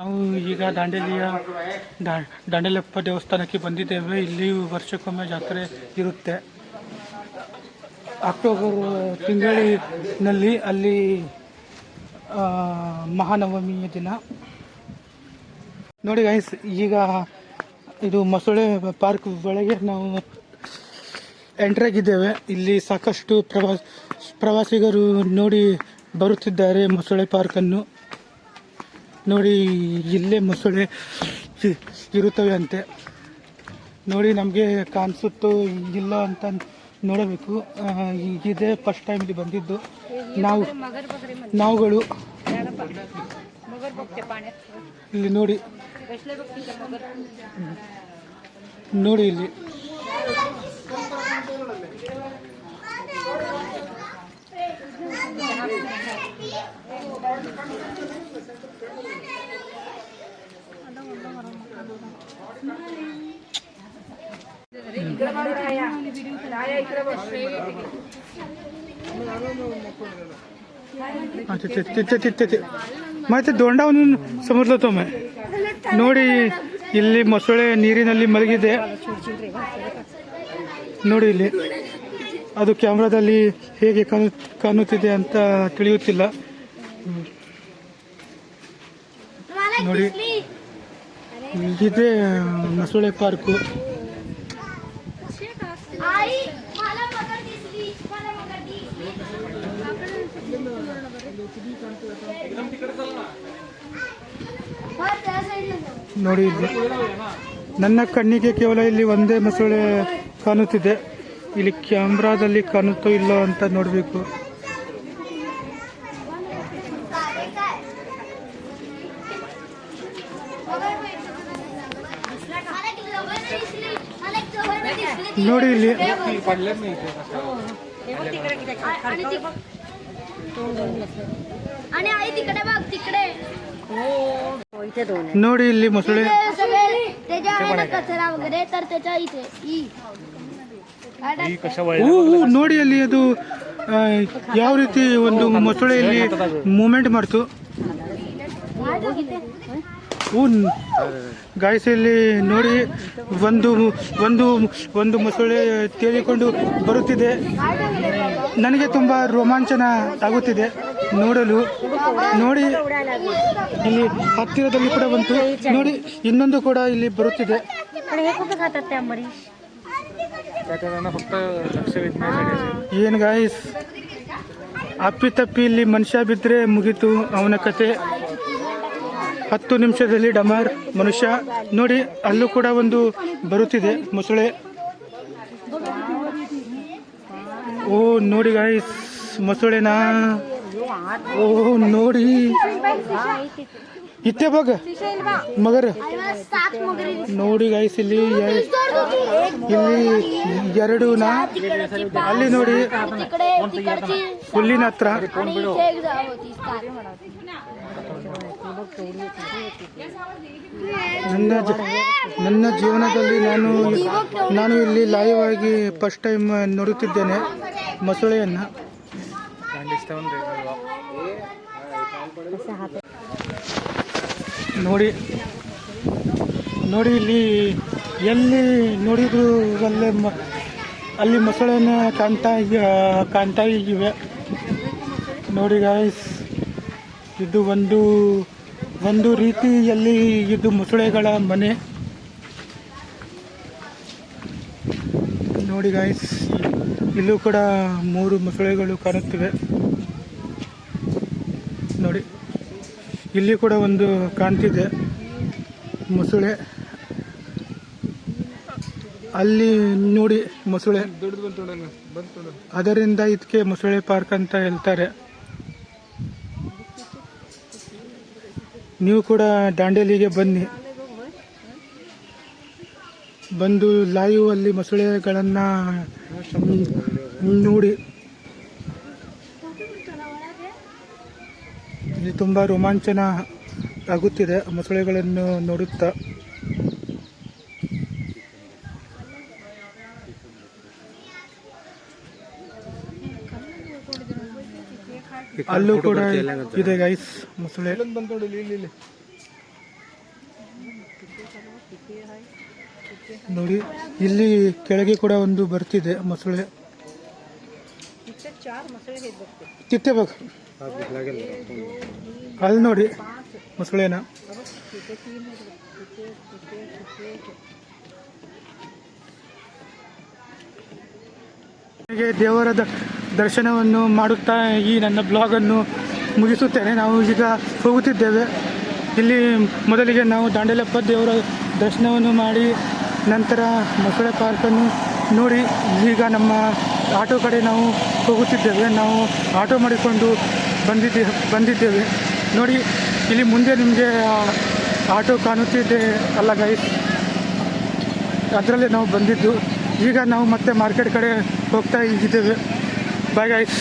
ನಾವು ಈಗ ದಾಂಡೇಲಪ್ಪ ದೇವಸ್ಥಾನಕ್ಕೆ ಬಂದಿದ್ದೇವೆ. ಇಲ್ಲಿ ವರ್ಷಕ್ಕೊಮ್ಮೆ ಜಾತ್ರೆ ಇರುತ್ತೆ. ಅಕ್ಟೋಬರ್ ತಿಂಗಳಿನಲ್ಲಿ ಅಲ್ಲಿ ಮಹಾನವಮಿಯ ದಿನ. ನೋಡಿ ಗೈಸ್, ಈಗ ಇದು ಮೊಸಳೆ ಪಾರ್ಕ್ ಒಳಗೆ ನಾವು ಎಂಟ್ರ್ ಆಗಿದ್ದೇವೆ. ಇಲ್ಲಿ ಸಾಕಷ್ಟು ಪ್ರವಾಸಿಗರು ನೋಡಿ ಬರುತ್ತಿದ್ದಾರೆ ಮೊಸಳೆ ಪಾರ್ಕನ್ನು. ನೋಡಿ, ಇಲ್ಲೇ ಮೊಸಳೆ ಇರುತ್ತವೆ ಅಂತೆ. ನೋಡಿ, ನಮಗೆ ಕಾಣಿಸುತ್ತೋ ಇಲ್ಲ ಅಂತ ನೋಡಬೇಕು. ಇದೇ ಫಸ್ಟ್ ಟೈಮ್ ಇಲ್ಲಿ ಬಂದಿದ್ದು ನಾವುಗಳು. ಇಲ್ಲಿ ನೋಡಿ ಇಲ್ಲಿ ಮತ್ತೆ ದೊಂಡವನ್ನು ಸಮುದ್ರತೋ ನೋಡಿ, ಇಲ್ಲಿ ಮೊಸಳೆ ನೀರಿನಲ್ಲಿ ಮಲಗಿದೆ. ನೋಡಿ, ಇಲ್ಲಿ ಅದು ಕ್ಯಾಮ್ರಾದಲ್ಲಿ ಹೇಗೆ ಕಾಣುತ್ತಿದೆ ಅಂತ ತಿಳಿಯುತ್ತಿಲ್ಲ. ನೋಡಿ, ಇದೇ ಮೊಸಳೆ ಪಾರ್ಕು. ನೋಡಿ, ಇಲ್ಲಿ ನನ್ನ ಕಣ್ಣಿಗೆ ಕೇವಲ ಇಲ್ಲಿ ಒಂದೇ ಮೊಸಳೆ ಕಾಣುತ್ತಿದೆ. ಇಲ್ಲಿ ಕ್ಯಾಮ್ರಾದಲ್ಲಿ ಕಾಣುತ್ತೋ ಇಲ್ಲ ಅಂತ ನೋಡಬೇಕು. ನೋಡಿ, ಇಲ್ಲಿ ನೋಡಿ, ಇಲ್ಲಿ ಮೊಸಳೆ. ನೋಡಿ, ಅಲ್ಲಿ ಅದು ಯಾವ ರೀತಿ ಒಂದು ಮೊಸಳೆಯಲ್ಲಿ ಮೂಮೆಂಟ್ ಮಾಡ್ತು. ಗಾಯ್ಸ್, ಇಲ್ಲಿ ನೋಡಿ, ಒಂದು ಮೊಸಳೆ ತೇಲಿಕೊಂಡು ಬರುತ್ತಿದೆ. ನನಗೆ ತುಂಬ ರೋಮಾಂಚನ ಆಗುತ್ತಿದೆ ನೋಡಲು. ನೋಡಿ, ಇಲ್ಲಿ ಹತ್ತಿರದಲ್ಲಿ ಕೂಡ ಬಂತು. ನೋಡಿ, ಇನ್ನೊಂದು ಕೂಡ ಇಲ್ಲಿ ಬರುತ್ತಿದೆ. ಏನು ಗಾಯ್ಸ್, ಅಪ್ಪಿತಪ್ಪಿ ಇಲ್ಲಿ ಮನುಷ್ಯ ಬಿದ್ದರೆ ಮುಗೀತು ಅವನ ಕತೆ. 10 ನಿಮಿಷದಲ್ಲಿ ಡಮಾರ್ ಮನುಷ್ಯ. ನೋಡಿ, ಅಲ್ಲೂ ಕೂಡ ಒಂದು ಬರುತ್ತಿದೆ ಮೊಸಳೆ. ಓ ನೋಡಿ ಗಾಯ್ಸ್, ಮೊಸಳೆನಾ? ಓ ನೋಡಿ, ಇತ್ತೆ ಬಗ ಮಗರ್. ನೋಡಿ ಗಾಯ್ಸ್, ಇಲ್ಲಿ 2 ಅಲ್ಲಿ ನೋಡಿ, ಹುಲ್ಲಿನ ಹತ್ರ. ನನ್ನ ಜೀವನದಲ್ಲಿ ನಾನು ಇಲ್ಲಿ ಲೈವ್ ಆಗಿ ಫಸ್ಟ್ ಟೈಮ್ ನೋಡುತ್ತಿದ್ದೇನೆ ಮೊಸಳೆಯನ್ನು. ನೋಡಿ, ಇಲ್ಲಿ ಎಲ್ಲಿ ನೋಡಿದ್ರು ಅಲ್ಲಿ ಮೊಸಳೆಯನ್ನು ಕಾಣ್ತಾ ಇವೆ. ನೋಡಿ ಗಾಯ್ಸ್, ಇದು ಒಂದು ರೀತಿಯಲ್ಲಿ ಇದು ಮೊಸಳೆಗಳ ಮನೆ. ನೋಡಿ ಗಾಯ್ಸ್, ಇಲ್ಲೂ ಕೂಡ 3 ಮೊಸಳೆಗಳು ಕಾಣುತ್ತಿವೆ. ನೋಡಿ, ಇಲ್ಲಿ ಕೂಡ ಒಂದು ಕಾಣ್ತಿದೆ ಮೊಸಳೆ. ಅಲ್ಲಿ ನೋಡಿ ಮೊಸಳೆ, ಅದರಿಂದ ಇದಕ್ಕೆ ಮೊಸಳೆ ಪಾರ್ಕ್ ಅಂತ ಹೇಳ್ತಾರೆ. ನೀವು ಕೂಡ ದಾಂಡೇಲಿಗೆ ಬಂದು ಲೈವ್ ಅಲ್ಲಿ ಮೊಸಳೆಗಳನ್ನು ನೋಡಿ. ಇಲ್ಲಿ ತುಂಬ ರೋಮಾಂಚನ ಆಗುತ್ತಿದೆ ಮೊಸಳೆಗಳನ್ನು ನೋಡುತ್ತಾ. ಅಲ್ಲೂ ಕೂಡ ಇದೆ ಗೈಸ್ ಮೊಸಳೆ. ನೋಡಿ ಇಲ್ಲಿ ಕೆಳಗೆ ಕೂಡ ಒಂದು ಬರ್ತಿದೆ ಮೊಸಳೆ. कितने बग ಅಲ್ಲಿ ನೋಡಿ ಮೊಸಳೆನ. ನನಗೆ ದೇವರ ದರ್ಶನವನ್ನು ಮಾಡುತ್ತಾ ಈ ನನ್ನ ಬ್ಲಾಗನ್ನು ಮುಗಿಸುತ್ತೇನೆ. ನಾವು ಈಗ ಹೋಗುತ್ತಿದ್ದೇವೆ. ಇಲ್ಲಿ ಮೊದಲಿಗೆ ನಾವು ದಾಂಡೇಲಪ್ಪ ದೇವರ ದರ್ಶನವನ್ನು ಮಾಡಿ ನಂತರ ಮೊಸಳೆ ಪಾರ್ಕನ್ನು ನೋಡಿ ಈಗ ನಮ್ಮ ಆಟೋ ಕಡೆ ನಾವು ಹೋಗುತ್ತಿದ್ದೇವೆ. ನಾವು ಆಟೋ ಮಾಡಿಕೊಂಡು ಬಂದಿದ್ದೇವೆ. ನೋಡಿ ಇಲ್ಲಿ ಮುಂದೆ ನಿಮಗೆ ಆಟೋ ಕಾಣುತ್ತಿದೆ ಅಲ್ಲ ಗೈಸ್, ಅದರಲ್ಲೇ ನಾವು ಬಂದಿದ್ದು. ಈಗ ನಾವು ಮತ್ತೆ ಮಾರ್ಕೆಟ್ ಕಡೆ ಹೋಗ್ತಾ ಇದ್ದೇವೆ. Bye guys.